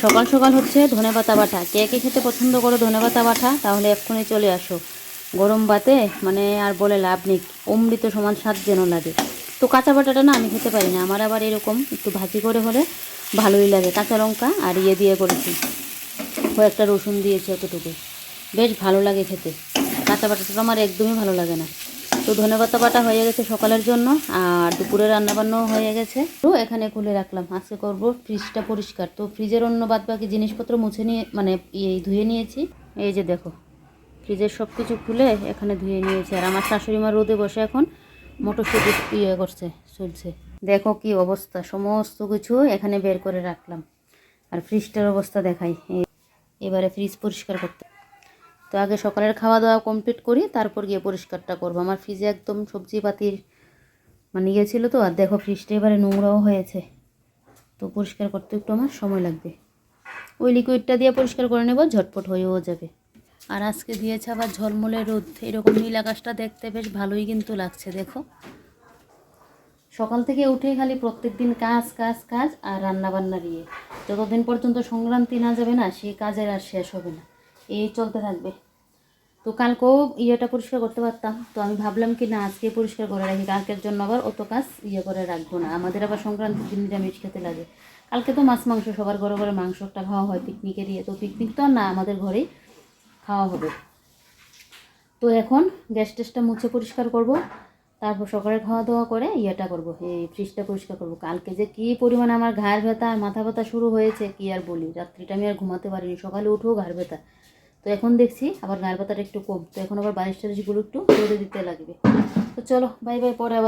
সকাল সকাল হচ্ছে ধনেপাতা বাটা। কে কে খেতে পছন্দ করো ধনেপাতা বাটা, তাহলে এক্ষুনি চলে আসো। গরম ভাতে মানে আর বলে লাভ নেই, অমৃত সমান স্বাদ যেন লাগে। তো কাঁচা বাটাটা না আমি খেতে পারি না, আমার আবার এরকম একটু ভাজি করে হলে ভালোই লাগে। কাঁচা লঙ্কা আর ইয়ে দিয়ে করেছি, কয়েকটা রসুন দিয়েছি অতটুকু, বেশ ভালো লাগে খেতে। কাঁচা বাটাটা আমার একদমই ভালো লাগে না। তো ধনেপাতা বাটা হয়ে গেছে সকালের জন্য, আর দুপুরে রান্নাবান্নাও হয়ে গেছে। তো এখানে খুলে রাখলাম, আজকে করব ফ্রিজটা পরিষ্কার। তো ফ্রিজের অন্য বাদ বাকি জিনিসপত্র মুছে নিয়ে মানে ধুয়ে নিয়েছি। এই যে দেখো, ফ্রিজের সব কিছু খুলে এখানে ধুয়ে নিয়েছি। আর আমার শাশুড়ি মা রোদে বসে এখন মটরশুঁটি করছে, চলছে। দেখো কি অবস্থা, সমস্ত কিছু এখানে বের করে রাখলাম। আর ফ্রিজটার অবস্থা দেখাই। এবারে ফ্রিজ পরিষ্কার করতে, তো আগে সকালের খাওয়া দাওয়া কমপ্লিট করি, তারপর গিয়ে পরিষ্কারটা করবো। আমার ফ্রিজে একদম সবজি পাতির মানে ছিল তো। আর দেখো ফ্রিজটা এবারে নোংরাও হয়েছে, তো পরিষ্কার করতে একটু আমার সময় লাগবে। ওই লিকুইডটা দিয়ে পরিষ্কার করে নেব, ঝটপট হয়েও যাবে। আর আজকে দিয়েছে আবার ঝলমলে রোদ, এরকম নীল আকাশটা দেখতে বেশ ভালোই কিন্তু লাগছে। দেখো সকাল থেকে উঠে খালি প্রত্যেক দিন কাজ কাজ কাজ আর রান্নাবান্না দিয়ে, যতদিন পর্যন্ত সংক্রান্তি না যাবে না সেই কাজের আর শেষ হবে না, এই চলতে থাকবে। তো কালকেও পরিষ্কার করতে পারতাম, তো আমি ভাবলাম কি না আজকে পরিষ্কার করে রাখি, কালকের জন্য আবার অত কাজ করে রাখবো না। আমাদের আবার সংক্রান্তির দিন নিরামিষ খেতে লাগে। কালকে তো মাছ মাংস সবার ঘরে ঘরে মাংসটা খাওয়া হয় পিকনিকের তো পিকনিক তো আর না, আমাদের ঘরেই খাওয়া হবে। তো এখন গ্যাস টেসটা মুছে পরিষ্কার করব, তারপর সকালে খাওয়া দাওয়া করে করব, এই ফ্রিজটা পরিষ্কার করব। কালকে যে কী পরিমাণে আমার ঘাড় ব্যথা আর মাথা ব্যথা শুরু হয়েছে কি আর বলি, রাত্রিটা আমি আর ঘুমাতে পারিনি, সকালে উঠেও ঘাড় ব্যথা। তো এখন দেখছি আবার ঘাড় ব্যথাটা একটু কম, তো এখন আবার বালিশ টালিশগুলো একটু রোদে দিতে লাগবে। তো চলো বাই বাই, পরে আবার